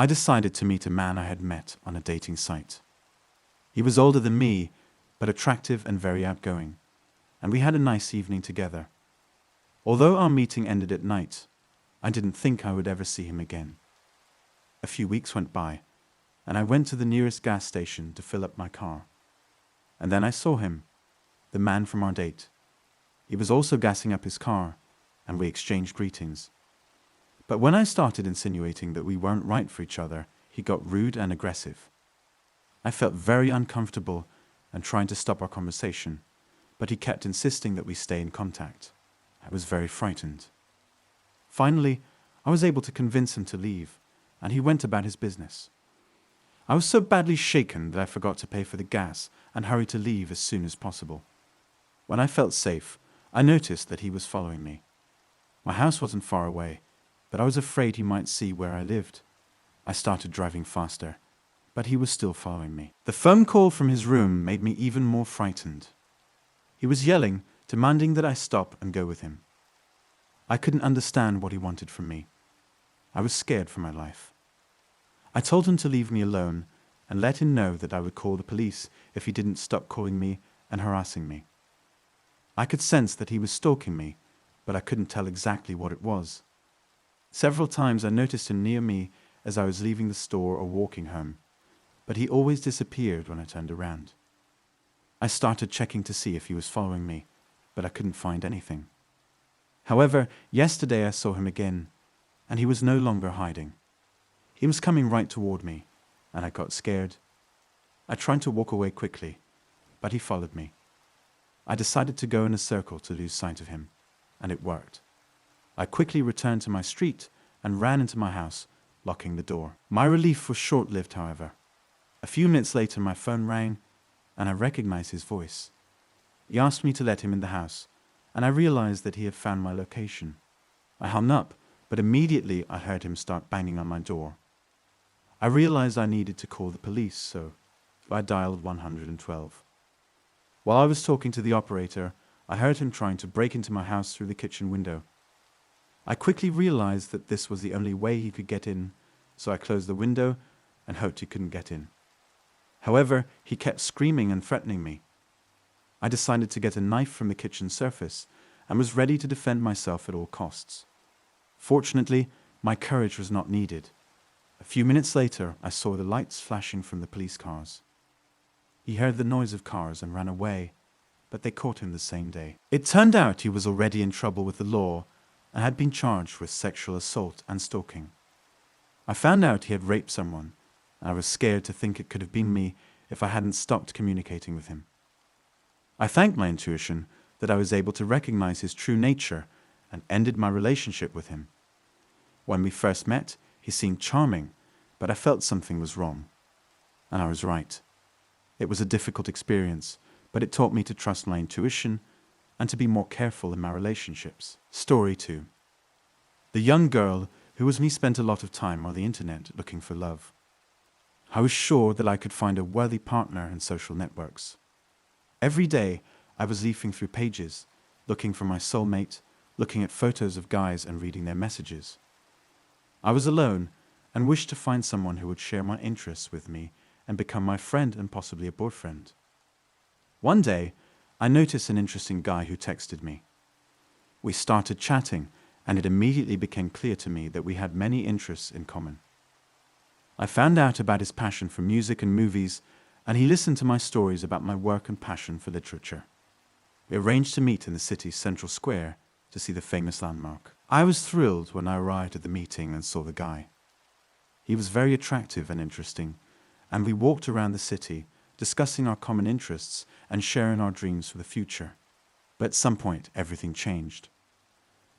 I decided to meet a man I had met on a dating site. He was older than me, but attractive and very outgoing, and we had a nice evening together. Although our meeting ended at night, I didn't think I would ever see him again. A few weeks went by, and I went to the nearest gas station to fill up my car. And then I saw him, the man from our date. He was also gassing up his car, and we exchanged greetings. But when I started insinuating that we weren't right for each other, he got rude and aggressive. I felt very uncomfortable and trying to stop our conversation, but he kept insisting that we stay in contact. I was very frightened. Finally, I was able to convince him to leave, and he went about his business. I was so badly shaken that I forgot to pay for the gas and hurried to leave as soon as possible. When I felt safe, I noticed that he was following me. My house wasn't far away, but I was afraid he might see where I lived. I started driving faster, but he was still following me. The phone call from his room made me even more frightened. He was yelling, demanding that I stop and go with him. I couldn't understand what he wanted from me. I was scared for my life. I told him to leave me alone and let him know that I would call the police if he didn't stop calling me and harassing me. I could sense that he was stalking me, but I couldn't tell exactly what it was. Several times I noticed him near me as I was leaving the store or walking home, but he always disappeared when I turned around. I started checking to see if he was following me, but I couldn't find anything. However, yesterday I saw him again, and he was no longer hiding. He was coming right toward me, and I got scared. I tried to walk away quickly, but he followed me. I decided to go in a circle to lose sight of him, and it worked. I quickly returned to my street and ran into my house, locking the door. My relief was short-lived, however. A few minutes later my phone rang, and I recognized his voice. He asked me to let him in the house, and I realized that he had found my location. I hung up, but immediately I heard him start banging on my door. I realized I needed to call the police, so I dialed 112. While I was talking to the operator, I heard him trying to break into my house through the kitchen window. I quickly realized that this was the only way he could get in, so I closed the window and hoped he couldn't get in. However, he kept screaming and threatening me. I decided to get a knife from the kitchen surface and was ready to defend myself at all costs. Fortunately, my courage was not needed. A few minutes later, I saw the lights flashing from the police cars. He heard the noise of cars and ran away, but they caught him the same day. It turned out he was already in trouble with the law and had been charged with sexual assault and stalking. I found out he had raped someone, and I was scared to think it could have been me if I hadn't stopped communicating with him. I thanked my intuition that I was able to recognize his true nature and ended my relationship with him. When we first met, he seemed charming, but I felt something was wrong. And I was right. It was a difficult experience, but it taught me to trust my intuition and to be more careful in my relationships. Story 2. The young girl who was me spent a lot of time on the internet looking for love. I was sure that I could find a worthy partner in social networks. Every day, I was leafing through pages, looking for my soulmate, looking at photos of guys and reading their messages. I was alone and wished to find someone who would share my interests with me and become my friend and possibly a boyfriend. One day, I noticed an interesting guy who texted me. We started chatting, and it immediately became clear to me that we had many interests in common. I found out about his passion for music and movies, and he listened to my stories about my work and passion for literature. We arranged to meet in the city's central square to see the famous landmark. I was thrilled when I arrived at the meeting and saw the guy. He was very attractive and interesting, and we walked around the city, discussing our common interests and sharing our dreams for the future. But at some point, everything changed.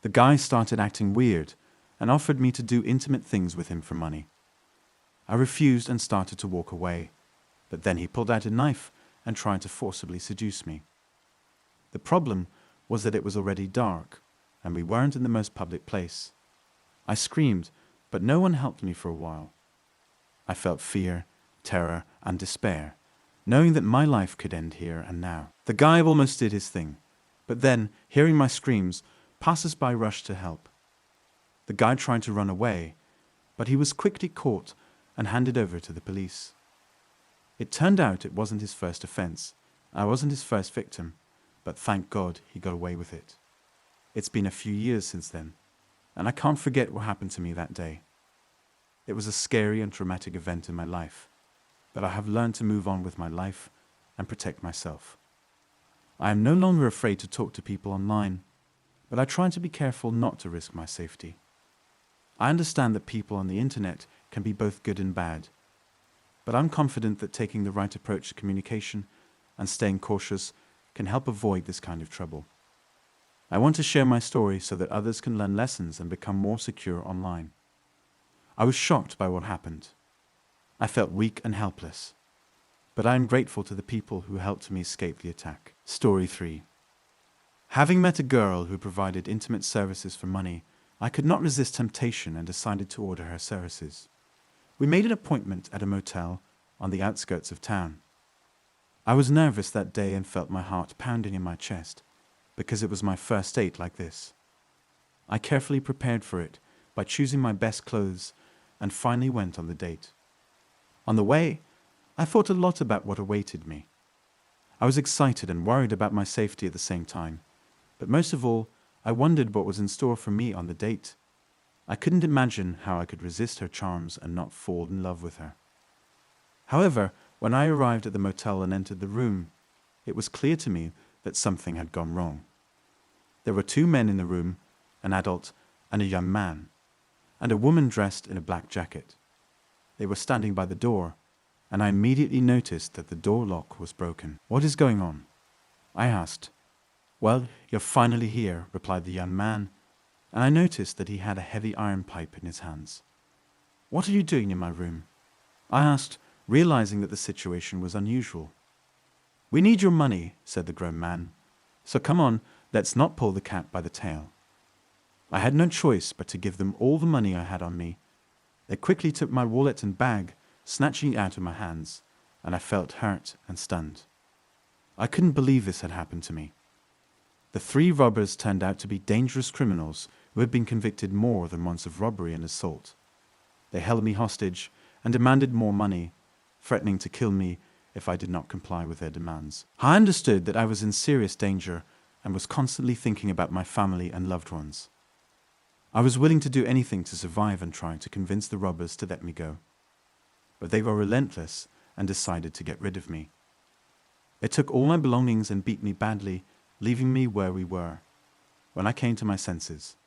The guy started acting weird and offered me to do intimate things with him for money. I refused and started to walk away, but then he pulled out a knife and tried to forcibly seduce me. The problem was that it was already dark, and we weren't in the most public place. I screamed, but no one helped me for a while. I felt fear, terror, and despair, knowing that my life could end here and now. The guy almost did his thing, but then, hearing my screams, passers-by rushed to help. The guy tried to run away, but he was quickly caught and handed over to the police. It turned out it wasn't his first offense. I wasn't his first victim, but thank God he got away with it. It's been a few years since then, and I can't forget what happened to me that day. It was a scary and traumatic event in my life, but I have learned to move on with my life and protect myself. I am no longer afraid to talk to people online, but I try to be careful not to risk my safety. I understand that people on the internet can be both good and bad, but I'm confident that taking the right approach to communication and staying cautious can help avoid this kind of trouble. I want to share my story so that others can learn lessons and become more secure online. I was shocked by what happened. I felt weak and helpless, but I am grateful to the people who helped me escape the attack. Story 3. Having met a girl who provided intimate services for money, I could not resist temptation and decided to order her services. We made an appointment at a motel on the outskirts of town. I was nervous that day and felt my heart pounding in my chest because it was my first date like this. I carefully prepared for it by choosing my best clothes and finally went on the date. On the way, I thought a lot about what awaited me. I was excited and worried about my safety at the same time, but most of all, I wondered what was in store for me on the date. I couldn't imagine how I could resist her charms and not fall in love with her. However, when I arrived at the motel and entered the room, it was clear to me that something had gone wrong. There were 2 men in the room, an adult and a young man, and a woman dressed in a black jacket. They were standing by the door, and I immediately noticed that the door lock was broken. "What is going on?" I asked. "Well, you're finally here," replied the young man, and I noticed that he had a heavy iron pipe in his hands. "What are you doing in my room?" I asked, realizing that the situation was unusual. "We need your money," said the grown man. "So come on, let's not pull the cat by the tail." I had no choice but to give them all the money I had on me. They quickly took my wallet and bag, snatching it out of my hands, and I felt hurt and stunned. I couldn't believe this had happened to me. The 3 robbers turned out to be dangerous criminals who had been convicted more than once of robbery and assault. They held me hostage and demanded more money, threatening to kill me if I did not comply with their demands. I understood that I was in serious danger and was constantly thinking about my family and loved ones. I was willing to do anything to survive and try to convince the robbers to let me go. But they were relentless and decided to get rid of me. They took all my belongings and beat me badly, leaving me where we were. When I came to my senses,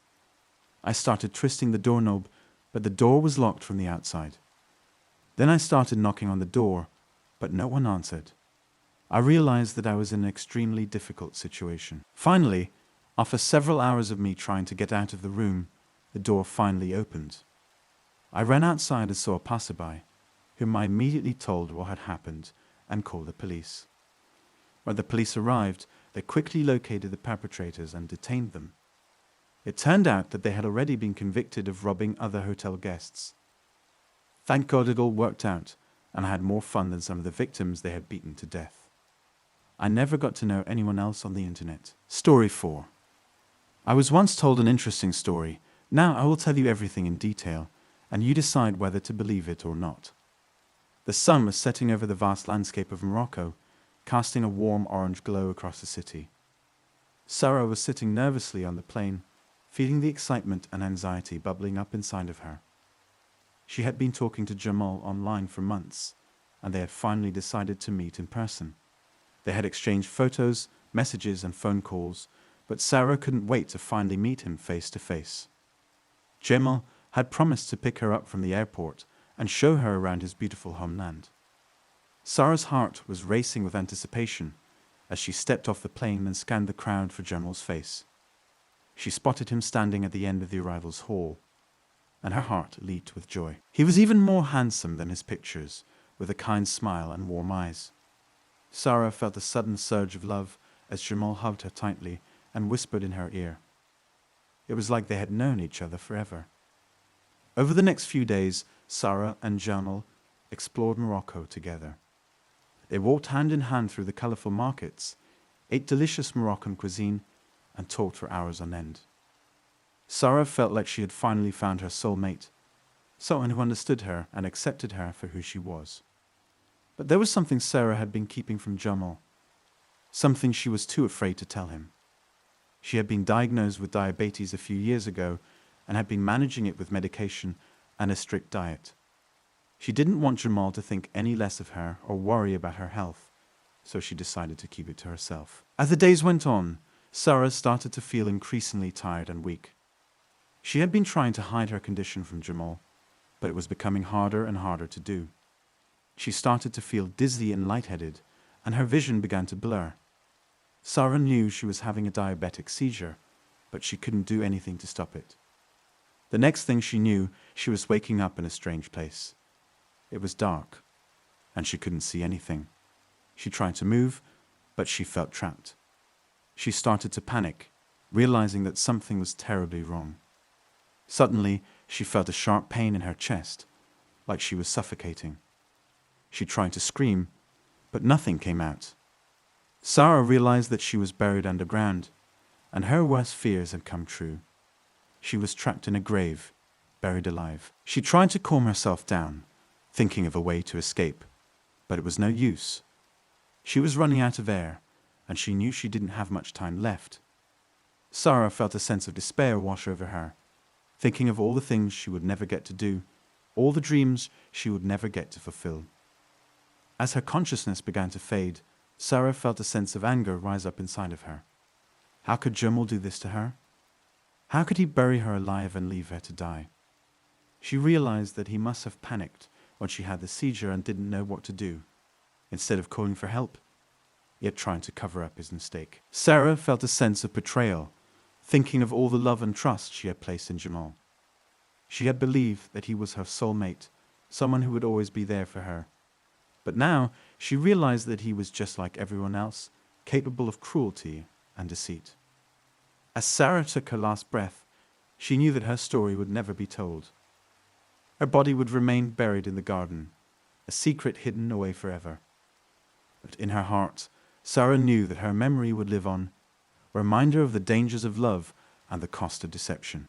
I started twisting the doorknob, but the door was locked from the outside. Then I started knocking on the door, but no one answered. I realized that I was in an extremely difficult situation. Finally, after several hours of me trying to get out of the room, the door finally opened. I ran outside and saw a passerby, whom I immediately told what had happened and called the police. When the police arrived, they quickly located the perpetrators and detained them. It turned out that they had already been convicted of robbing other hotel guests. Thank God it all worked out, and I had more fun than some of the victims they had beaten to death. I never got to know anyone else on the internet. Story 4. I was once told an interesting story. Now I will tell you everything in detail, and you decide whether to believe it or not. The sun was setting over the vast landscape of Morocco, casting a warm orange glow across the city. Sarah was sitting nervously on the plane, feeling the excitement and anxiety bubbling up inside of her. She had been talking to Jamal online for months, and they had finally decided to meet in person. They had exchanged photos, messages, and phone calls, but Sarah couldn't wait to finally meet him face to face. Jamal had promised to pick her up from the airport and show her around his beautiful homeland. Sarah's heart was racing with anticipation as she stepped off the plane and scanned the crowd for Jamal's face. She spotted him standing at the end of the arrivals hall, and her heart leaped with joy. He was even more handsome than his pictures, with a kind smile and warm eyes. Sarah felt a sudden surge of love as Jamal hugged her tightly and whispered in her ear. It was like they had known each other forever. Over the next few days, Sarah and Jamal explored Morocco together. They walked hand in hand through the colorful markets, ate delicious Moroccan cuisine, and talked for hours on end. Sarah felt like she had finally found her soulmate. someone who understood her and accepted her for who she was. But there was something Sarah had been keeping from Jamal, something she was too afraid to tell him. She had been diagnosed with diabetes a few years ago and had been managing it with medication and a strict diet. She didn't want Jamal to think any less of her or worry about her health, so she decided to keep it to herself. As the days went on, Sarah started to feel increasingly tired and weak. She had been trying to hide her condition from Jamal, but it was becoming harder and harder to do. She started to feel dizzy and lightheaded, and her vision began to blur. Sarah knew she was having a diabetic seizure, but she couldn't do anything to stop it. The next thing she knew, she was waking up in a strange place. It was dark, and she couldn't see anything. She tried to move, but she felt trapped. She started to panic, realizing that something was terribly wrong. Suddenly, she felt a sharp pain in her chest, like she was suffocating. She tried to scream, but nothing came out. Sarah realized that she was buried underground, and her worst fears had come true. She was trapped in a grave, buried alive. She tried to calm herself down, thinking of a way to escape, but it was no use. She was running out of air, and she knew she didn't have much time left. Sarah felt a sense of despair wash over her, thinking of all the things she would never get to do, all the dreams she would never get to fulfill. As her consciousness began to fade, Sarah felt a sense of anger rise up inside of her. How could Jamal do this to her? How could he bury her alive and leave her to die? She realized that he must have panicked when she had the seizure and didn't know what to do. Instead of calling for help, he had tried to cover up his mistake. Sarah felt a sense of betrayal, thinking of all the love and trust she had placed in Jamal. She had believed that he was her soulmate, someone who would always be there for her. But now she realized that he was just like everyone else, capable of cruelty and deceit. As Sarah took her last breath, she knew that her story would never be told. Her body would remain buried in the garden, a secret hidden away forever. But in her heart, Sarah knew that her memory would live on, a reminder of the dangers of love and the cost of deception.